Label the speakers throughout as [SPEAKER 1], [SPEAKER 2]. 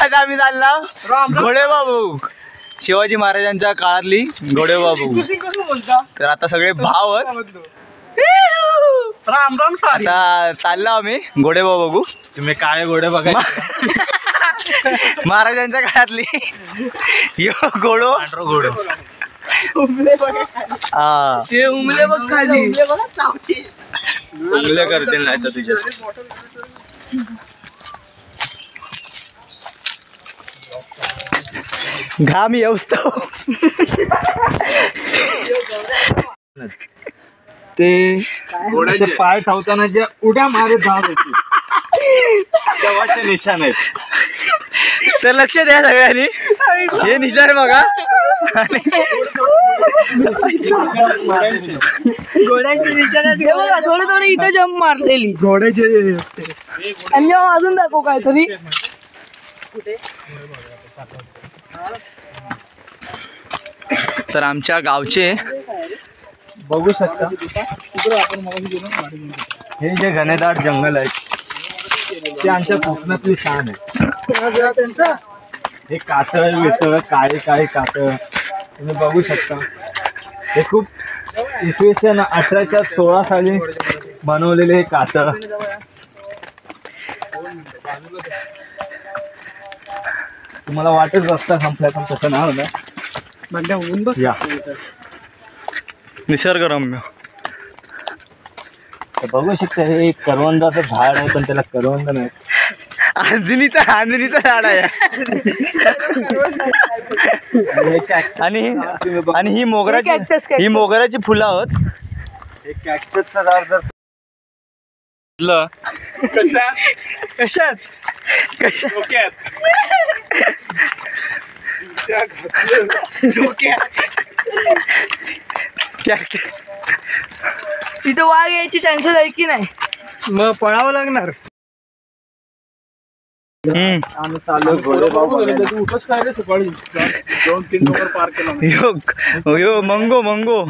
[SPEAKER 1] आता आम्ही चाललो घोडेबाबू, शिवाजी महाराजांच्या काळातली घोडेबाबू. तर आता सगळे भाव
[SPEAKER 2] राम राम.
[SPEAKER 1] आता चाललो आम्ही घोडेबाबू बघू.
[SPEAKER 2] तुम्ही काळे घोडे बघा.
[SPEAKER 1] महाराजांच्या काळातली यो घोडो
[SPEAKER 2] घोडे
[SPEAKER 1] हा
[SPEAKER 3] ते उमले बघ खाली.
[SPEAKER 1] उंगल्या करतील नाही तर तुझ्या. घाम येऊस्तो ते
[SPEAKER 2] घोड्याचे पाय ठेवताना ज्या उड्या मारत धाव होती तेव्हाचे निशाण आहेत.
[SPEAKER 1] तर लक्ष द्या सगळ्यांनी, हे निशाण बघा.
[SPEAKER 3] घोड्यांची निशाणा बघा, थोडे थोडे इथे जंप मारलेली घोड्याचे. आणि अजून दाखव काहीतरी.
[SPEAKER 1] तर आमच्या गावचे
[SPEAKER 2] बघू शकता हे जे घनदाट जंगल आहे ते आमच्या कोकणातली शान आहे. हे कातळ वितळ काळे काळे कातळ तुम्ही बघू शकता. हे खूप इसवी 1816 साली बनवलेले हे कातळ. तुम्हाला वाटत रस्ता संपला पण तसं नाव ना या
[SPEAKER 1] निसर्गरम्य.
[SPEAKER 2] बघू शकता हे करवंदाचं झाड आहे पण त्याला करवंद नाही.
[SPEAKER 1] आंजणीचं झाड आहे. आणि ही मोगऱ्याची फुलं आहोत.
[SPEAKER 2] हे कॅक्टसचं झाड जर
[SPEAKER 1] कशात
[SPEAKER 3] तिथं वाघ यायची चान्सेस आहे की नाही?
[SPEAKER 1] मग पळावं लागणार.
[SPEAKER 2] आम्ही चालू सकाळी 2-3 नंबर पार केला.
[SPEAKER 1] यो मंगो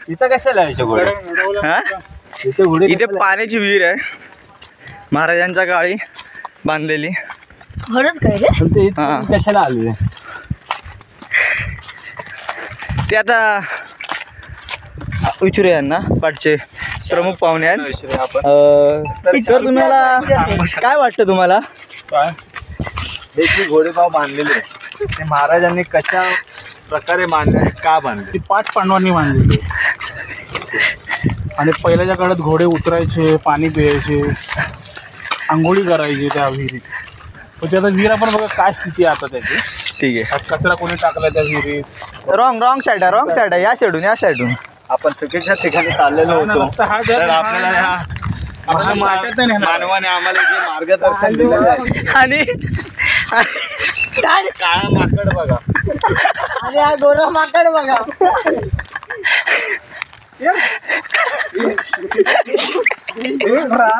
[SPEAKER 2] इथं कशाला यायचे घोडे?
[SPEAKER 1] इथे पाण्याची विहीर आहे, महाराजांच्या काळी बांधलेली.
[SPEAKER 3] खरंच काय रे?
[SPEAKER 2] कशाला आले
[SPEAKER 1] ते आता विचारूया यांना, पाठचे प्रमुख पाहुणे आहेत. सर तुम्हाला काय वाटतं तुम्हाला?
[SPEAKER 2] काय हे घोडेबाव बांधलेले ते महाराजांनी कशा प्रकारे बांधले, का बांधले? ती 5 पांडवांनी बांधलेली. आणि पहिल्याच्या काळात घोडे उतरायचे, पाणी पियायचे, आंघोळी करायची त्या विहिरीत. पण आता विहीर आपण बघा काय स्थिती आहे आता त्याची.
[SPEAKER 1] ठीक आहे.
[SPEAKER 2] कचरा कोणी टाकला त्या विहिरीत?
[SPEAKER 1] रॉंग साईड आहे. या साईडून आपण चुकीच्या ठिकाणी चाललेलो होतो.
[SPEAKER 2] तर आपल्याला मानवाने आम्हाला जे मार्गदर्शन दिलेलं आहे.
[SPEAKER 1] आणि
[SPEAKER 2] काळा माकड बघा,
[SPEAKER 3] अरे हा गोरा माकड बघा.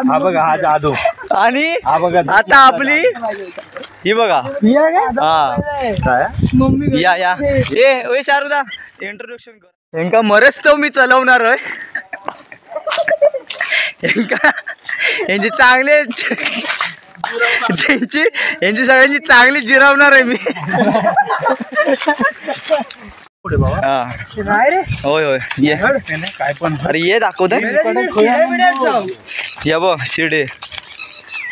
[SPEAKER 2] हा बघा हा जादू.
[SPEAKER 1] आणि
[SPEAKER 2] हा बघा
[SPEAKER 1] आता आपली ही बघा. हा
[SPEAKER 3] मम्मी
[SPEAKER 1] या ए शारदा इंट्रोडक्शन कर. यांका मरेच तो मी चालवणार आहे. यांची चांगले यांची सगळ्यांची चांगली जिरवणार आहे मी. होय ये
[SPEAKER 2] काय पण.
[SPEAKER 1] अरे ये दाखवत या बघ शिडे.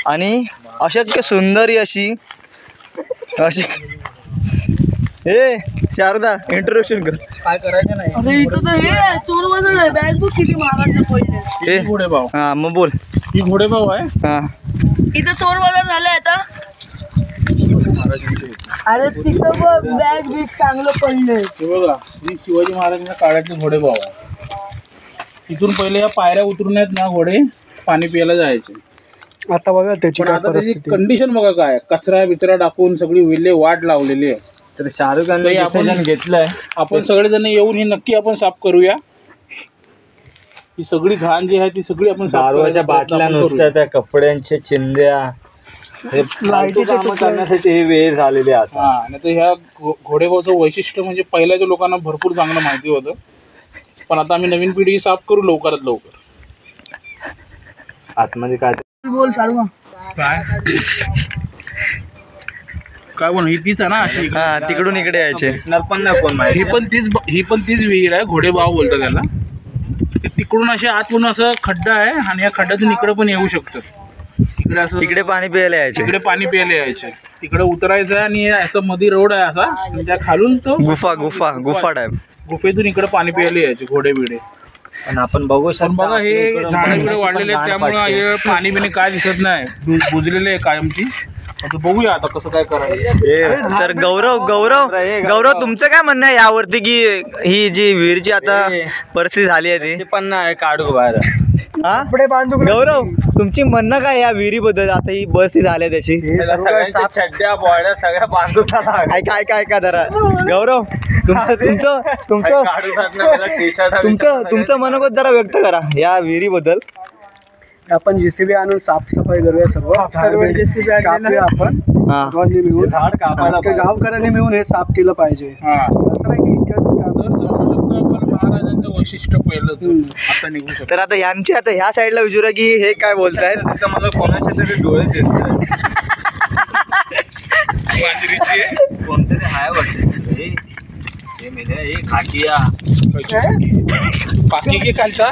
[SPEAKER 1] आणि अशक्य सुंदरी अशी ए शारदा इंट्रोडक्शन कर.
[SPEAKER 2] काय करायचं नाही.
[SPEAKER 3] अरे इथं तर हे चोर वजन आहे. बॅग बुक किती महागाचे पहिले.
[SPEAKER 2] घोडेबाव.
[SPEAKER 1] हा मग बोल.
[SPEAKER 2] ही घोडेबाव आहे.
[SPEAKER 1] हा
[SPEAKER 3] इथं चोर वजन झालंय आता. अरे तिथं बघ बॅग बिग चांगलं पडलंय.
[SPEAKER 2] हे बघा ही शिवाजी महाराजांच्या काळातली घोडेबाव आहे. तिथून पहिले या पायऱ्या उतरून आहेत ना घोडे पाणी प्यायला जायचे.
[SPEAKER 1] आता बघा त्याची
[SPEAKER 2] कंडिशन बघा काय, कचरा बिचरा टाकून सगळी विल्हे वाट लावलेली आहे. तर शाहरुख खानने आपण घेतलंय. आपण सगळेजण येऊन ही नक्की आपण साफ करूया. ही सगळी घाण जी आहे ती सगळी आपण
[SPEAKER 1] दारूच्या बाटल्या नुसत्या, त्या कपड्यांच्या चिंध्या, लाईटीचे काम करण्यासाठी हे वेळ झालेले आहेत.
[SPEAKER 2] हा नाही तर ह्या घोडेबावचं वैशिष्ट्य म्हणजे पहिल्याच्या लोकांना भरपूर चांगलं माहिती होतं. पण आता आम्ही नवीन पिढी साफ करू लवकरात लवकर.
[SPEAKER 1] आतमध्ये काय
[SPEAKER 3] बोल चालू
[SPEAKER 2] काय
[SPEAKER 4] काय बोल ही तीच आहे ना अशी
[SPEAKER 1] हा तिकडून इकडे यायचे.
[SPEAKER 2] पण नाही कोण माहिती.
[SPEAKER 4] ही पण तीच विहीर आहे, घोडेबाव बोलतात त्याला. ते तिकडून असे आतून असं खड्डा आहे आणि या खड्ड्यातून इकडे पण येऊ शकतं. इकडे असं
[SPEAKER 1] इकडे पाणी प्यायला यायचे.
[SPEAKER 4] इकडे पाणी प्यायला यायचे. तिकडे उतरायचं आहे आणि असं मध्ये रोड आहे असा आणि त्या खालून तो
[SPEAKER 1] गुफा टाईप.
[SPEAKER 4] गुफेतून इकडे पाणी प्यायला यायचे घोडे बिडे.
[SPEAKER 2] पण आपण बघू
[SPEAKER 4] पण
[SPEAKER 2] शकतो
[SPEAKER 4] बघा हे झाडे बिडे वाढलेले आहेत त्यामुळे हे पाणी बिणी काय दिसत नाही, बुजलेले आहे कायमची. आता बघूया आता कसं काय करायचं.
[SPEAKER 1] तर गौरव तुमचं काय म्हणणं आहे यावरती की ही जी विहीरची आता परिस्थिती झाली आहे ती
[SPEAKER 2] पण नाही काढू बाहेर.
[SPEAKER 1] हा गौरव तुमची म्हणणं काय या विहिरीबद्दल आता ही परिस्थिती झाली आहे त्याची?
[SPEAKER 2] चड्ड्या बॉड्या सगळ्या बांधून
[SPEAKER 1] काय जरा गौरव तुमचं मनोगत जरा व्यक्त करा या विहिरीबद्दल.
[SPEAKER 5] आपण जेसीबी आणून साफसफाई करूया. सर्व जेसीबी कापूया आपण सर्वांनी मिळून.
[SPEAKER 2] झाड कापायला
[SPEAKER 5] गावकऱ्यांनी मिळून हे साफ केलं पाहिजे. असं नाही की इतकं
[SPEAKER 4] महाराजांचं वैशिष्ट्य पहिलं आता निघू शकतो.
[SPEAKER 1] तर आता यांची आता ह्या साईडला विचारूया की हे काय बोलतायत.
[SPEAKER 2] तिथं मला कोणाचे तरी डोळे दिसत कोणतरी हाय वाटत. हे खाकिया
[SPEAKER 4] बाकी काय खालचा